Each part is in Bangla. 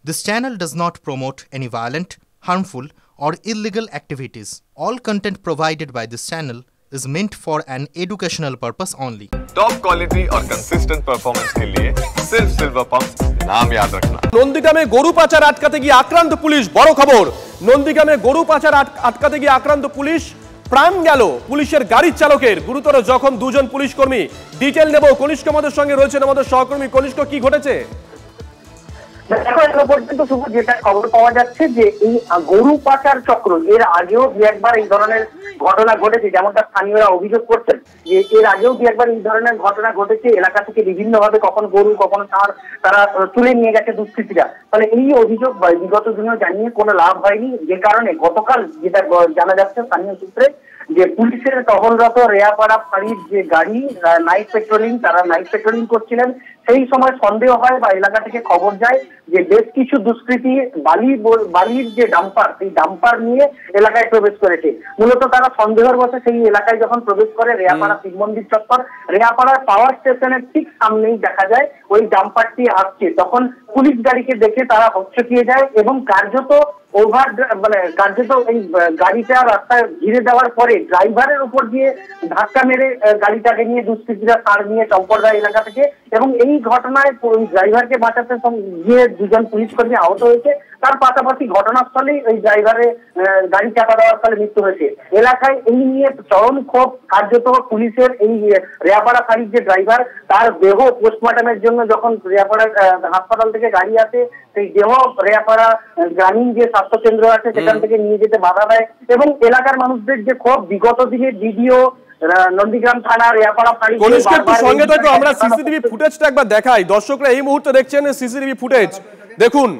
This channel does not promote any violent, harmful, or illegal activities. All content provided by this channel is meant for an educational purpose only. Top quality और कंसिस्टेंट परफॉर्मेंस के लिए सिर्फ सिल्वर पंप नाम याद रखना। নন্দীগ্রামে গরু পাচার আটকাতে গিয়ে আক্রান্ত পুলিশ। বড় খবর, নন্দীগ্রামে গরু পাচার আটকাতে গিয়ে আক্রান্ত পুলিশ, প্রাণ গেল পুলিশের গাড়ির চালকের। গুরুতর জখম দুজন পুলিশ কর্মী। ডিটেইল নেব, কনিষ্ক আমাদের সঙ্গে রয়েছেন আমাদের সহকর্মী। কনিষ্ক, কি ঘটেছে? এখনো পর্যন্ত শুধু যেটা খবর পাওয়া যাচ্ছে যে এই গরু পাচার চক্র এর আগেও দু একবার এই ধরনের ঘটনা ঘটেছে, যেমনটা স্থানীয়রা অভিযোগ করছেন যে এর আগেও দু একবার এই ধরনের ঘটনা ঘটেছে। এলাকা থেকে বিভিন্ন ভাবে কখন গরু কখন ষাঁড় তারা তুলে নিয়ে গেছে দুষ্কৃতীরা। ফলে এই অভিযোগ বিগত দিনেও জানিয়ে কোনো লাভ হয়নি, যে কারণে গতকাল যেটা জানা যাচ্ছে স্থানীয় সূত্রে যে পুলিশের টহলরত রেয়াপাড়া ফাঁড়ির যে গাড়ি নাইট পেট্রোলিং, তারা নাইট পেট্রোলিং করছিলেন। সেই সময় সন্দেহ হয় বা এলাকা থেকে খবর যায় যে বেশ কিছু দুষ্কৃতী বালির যে ডাম্পার, সেই ডাম্পার নিয়ে এলাকায় প্রবেশ করেছে। মূলত তারা সন্দেহের বশে সেই এলাকায় যখন প্রবেশ করে রেয়াপাড়া শিব মন্দির চত্বর, রেয়াপাড়ার পাওয়ার স্টেশনের ঠিক সামনেই দেখা যায় ওই ডাম্পারটি আসছে। তখন পুলিশ গাড়িকে দেখে তারা হকচকিয়ে যায় এবং কার্যত এই গাড়িটা রাস্তায় ঘিরে দেওয়ার পরে ড্রাইভারের উপর দিয়ে ধাক্কা মেরে গাড়িটাকে নিয়ে দুষ্কৃতীরা ষাঁড় নিয়ে চম্পট দেয় এলাকা থেকে। এবং এই ঘটনায় ওই ড্রাইভারকে বাঁচাতে গিয়ে দুজন পুলিশ কর্মী আহত হয়েছে। তার পাশাপাশি ঘটনাস্থলেই ওই ড্রাইভারের গাড়ি চাপা দেওয়ার ফলে মৃত্যু হয়েছে। এলাকায় এই নিয়ে চরম ক্ষোভ। কার্যত পুলিশের এই রেয়াপাড়া ফাঁড়ির যে ড্রাইভার, তার দেহ পোস্টমর্টমের জন্য যখন রেয়াপাড়া হাসপাতাল থেকে গাড়ি আসে, সেই দেহ রেয়াপাড়া গ্রামীণ যে স্বাস্থ্য কেন্দ্র আছে সেখান থেকে নিয়ে যেতে বাধা দেয়। এবং এলাকার মানুষদের যে ক্ষোভ, বিগত দিনে ভিডিও নন্দীগ্রাম থানা রেয়াপাড়া ফাঁড়ি সঙ্গে থাকো, আমরা সিসিটিভি ফুটেজটা একবার দেখাই। দর্শকরা এই মুহূর্তে দেখছেন সিসিটিভি ফুটেজ, দেখুন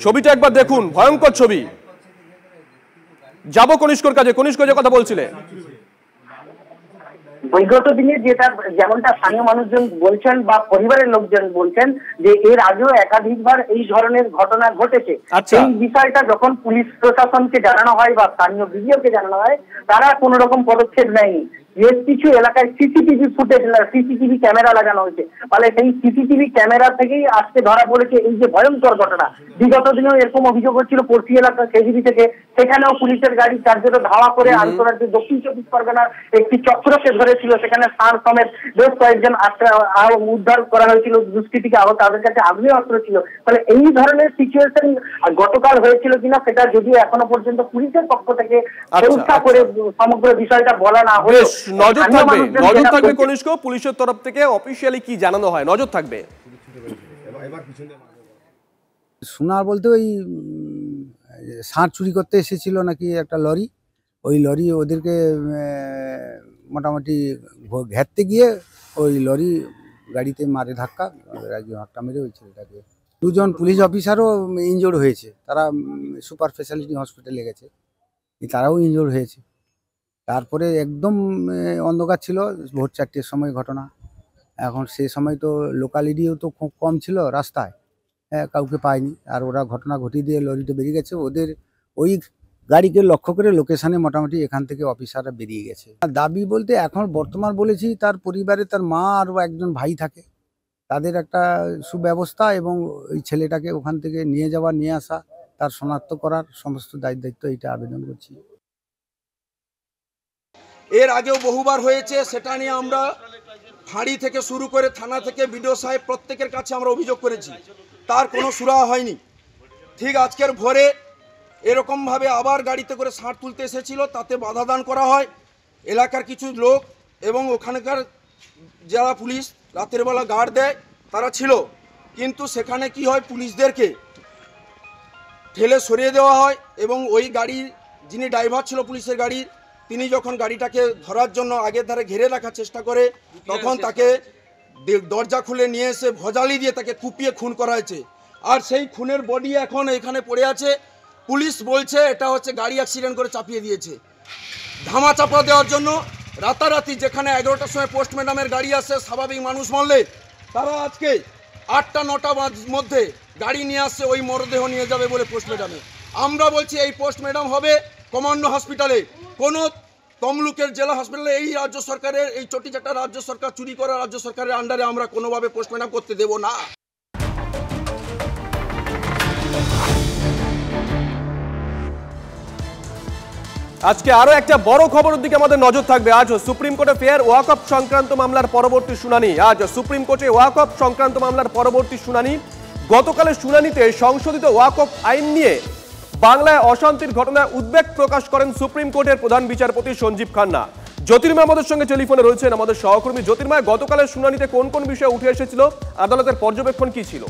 ছবিটা একবার দেখুন, ভয়ঙ্কর ছবি। যাবো কনিষ্কর কাছে। কনিষ্ক, যে কথা বলছিলে, বিগত দিনে যেমনটা স্থানীয় মানুষজন বলছেন বা পরিবারের লোকজন বলছেন যে এর আগেও একাধিকবার এই ধরনের ঘটনা ঘটেছে। এই বিষয়টা যখন পুলিশ প্রশাসনকে জানানো হয় বা স্থানীয় বিডিওকে জানানো হয়, তারা কোন রকম পদক্ষেপ নেয়নি। বেশ কিছু এলাকায় সিসিটিভি ক্যামেরা লাগানো হয়েছে। ফলে সেই সিসিটিভি ক্যামেরা থেকেই আজকে ধরা পড়েছে এই যে ভয়ঙ্কর ঘটনা। বিগত দিনেও এরকম অভিযোগ হচ্ছিল পড়শি এলাকা কেজিবি থেকে, সেখানেও পুলিশের গাড়ি কার্যত ধাওয়া করে আন্তর্জাতিক দক্ষিণ চব্বিশ পরগনার একটি চক্রকে ধরেছিল। সেখানে ষাঁড় সমেত বেশ কয়েকজন উদ্ধার করা হয়েছিল, দুষ্কৃতীকে আরো তাদের কাছে আগ্নেয় অস্ত্র ছিল। ফলে এই ধরনের সিচুয়েশন গতকাল হয়েছিল কিনা সেটা যদিও এখনো পর্যন্ত পুলিশের পক্ষ থেকে পরীক্ষা করে সমগ্র বিষয়টা বলা না হলে নজর থাকবে কনিষ্ক, পুলিশের তরফ থেকে অফিশিয়ালি কি জানানো হয়, নজর থাকবে। শোনা বলতে ওই ষাঁড় চুরি করতে এসেছিল নাকি একটা লরি, ওই লরি ওদেরকে মোটামুটি ঘেরতে গিয়ে ওই লরি গাড়িতে মারে ধাক্কা মেরে ওই ছেলেটাকে। দুজন পুলিশ অফিসারও ইনজোর্ড হয়েছে, তারা সুপার স্পেশালিটি হসপিটালে গেছে, তারাও ইনজোর্ড হয়েছে। তারপরে একদম অন্ধকার ছিল, ভোর 4টের সময় ঘটনা। এখন সেই সময় তো লোকালিটিও তো খুব কম ছিল রাস্তায়, কাউকে পায়নি। আর ওরা ঘটনা ঘটিয়ে দিয়ে লরিতে বেরিয়ে গেছে। ওদের ওই গাড়িকে লক্ষ্য করে লোকেশানে মোটামুটি এখান থেকে অফিসাররা বেরিয়ে গেছে। দাবি বলতে এখন বর্তমান বলেছি তার পরিবারে তার মা আর একজন ভাই থাকে, তাদের একটা সুব্যবস্থা এবং ওই ছেলেটাকে ওখান থেকে নিয়ে যাওয়া নিয়ে আসা, তার শনাক্ত করার সমস্ত দায়িত্ব এটা আবেদন করছি। এর আগেও বহুবার হয়েছে, সেটা নিয়ে আমরা ফাঁড়ি থেকে শুরু করে থানা থেকে বিডিও সাহেব প্রত্যেকের কাছে আমরা অভিযোগ করেছি, তার কোনো সুরাহা হয়নি। ঠিক আজকের ভোরে এরকমভাবে আবার গাড়িতে করে ষাঁড় তুলতে এসেছিল, তাতে বাধা দান করা হয় এলাকার কিছু লোক এবং ওখানকার যারা পুলিশ রাতের বেলা গার্ড দেয় তারা ছিল। কিন্তু সেখানে কি হয়, পুলিশদেরকে ঠেলে সরিয়ে দেওয়া হয় এবং ওই গাড়ির যিনি ড্রাইভার ছিল পুলিশের গাড়ির, তিনি যখন গাড়িটাকে ধরার জন্য আগের ধারে ঘিরে রাখার চেষ্টা করে, তখন তাকে দরজা খুলে নিয়ে এসে ভজালি দিয়ে তাকে কুপিয়ে খুন করা হয়েছে। আর সেই খুনের বডি এখন এখানে পড়ে আছে। পুলিশ বলছে এটা হচ্ছে গাড়ি অ্যাক্সিডেন্ট করে চাপিয়ে দিয়েছে। ধামা চাপা দেওয়ার জন্য রাতারাতি যেখানে 11টার সময় পোস্টম্যাডামের গাড়ি আসে, স্বাভাবিক মানুষ মরলে তারা আজকে 8টা 9টার মধ্যে গাড়ি নিয়ে আসছে ওই মরদেহ নিয়ে যাবে বলে পোস্টম্যাডামে। আমরা বলছি এই পোস্টম্যাডাম হবে কমান্ডো হসপিটালে, কোনো তমলুকের জেলা হাসপাতালে এই রাজ্য সরকারের এই চটিচাটা রাজ্য সরকার চুরি করা রাজ্য সরকারের আন্ডারে আমরা কোনোভাবে পোস্টমর্টম করতে দেব না। আজকে আরো একটা বড় খবরের দিকে আমাদের নজর থাকবে। আজ সুপ্রিম কোর্টে ফের ওয়াকফ সংক্রান্ত মামলার পরবর্তী শুনানি। আজ সুপ্রিম কোর্টে ওয়াকফ সংক্রান্ত মামলার পরবর্তী শুনানি। গতকালের শুনানিতে সংশোধিত ওয়াকফ আইন নিয়ে বাংলায় অশান্তির ঘটনায় উদ্বেগ প্রকাশ করেন সুপ্রিম কোর্টের প্রধান বিচারপতি সঞ্জীব খান্না। জ্যোতির্ময় আমাদের সঙ্গে টেলিফোনে রয়েছেন, আমাদের সহকর্মী। জ্যোতির্ময়, গতকালের শুনানিতে কোন কোন বিষয় উঠে এসেছিল, আদালতের পর্যবেক্ষণ কি ছিল?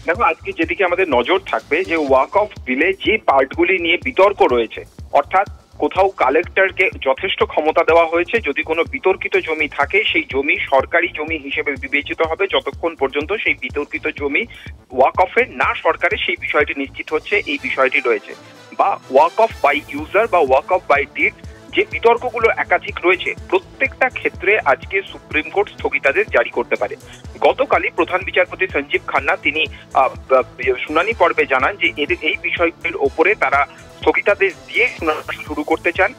দেখো, আজকে যেদিকে আমাদের নজর থাকবে যে ওয়াকফ বিলে যে পার্টগুলি নিয়ে বিতর্ক রয়েছে, অর্থাৎ কোথাও কালেক্টরকে যথেষ্ট ক্ষমতা দেওয়া হয়েছে, যদি কোনো বিতর্কিত জমি থাকে সেই জমি সরকারি জমি হিসেবে বিবেচিত হবে যতক্ষণ পর্যন্ত সেই বিতর্কিত জমি ওয়াকফের না সরকারের, সেই বিষয়টি নিশ্চিত হচ্ছে এই বিষয়টি রয়েছে। বা ওয়াকফ বাই ইউজার বা ওয়াকফ বাই ডিড যে বিতর্কগুলো একাধিক রয়েছে, প্রত্যেকটা ক্ষেত্রে আজকে সুপ্রিম কোর্ট স্থগিতাদেশ জারি করতে পারে। গতকালই প্রধান বিচারপতি সঞ্জীব খান্না তিনি শুনানি পর্বে জানান যে এই বিষয়গুলির ওপরে তারা স্থগিতাদেশ দিয়ে শুনানি শুরু করতে চান।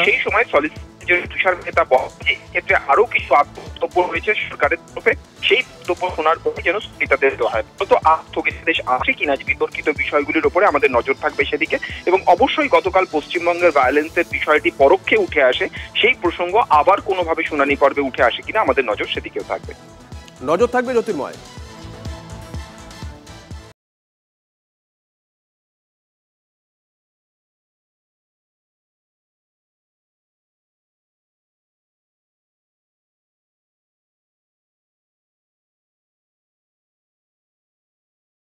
সেই সময় সলিসিটর তুষার মেহতা বলেন যে ক্ষেত্রে আরো কিছু বক্তব্য রয়েছে সরকারের তরফে, সেই বক্তব্য শোনার পরে যেন স্থগিতাদেশ দেওয়া হয়। তো স্থগিতাদেশ আছে কিনা বিতর্কিত বিষয়গুলির উপরে আমাদের নজর থাকবে সেদিকে। এবং অবশ্যই গতকাল পশ্চিমবঙ্গের ভায়োলেন্সের বিষয়টি পরোক্ষে উঠে আসে, সেই প্রসঙ্গ আবার কোনোভাবে শুনানি পর্বে উঠে আসে কিনা আমাদের নজর সেদিকেও থাকবে। নজর থাকবে জ্যোতির্ময়।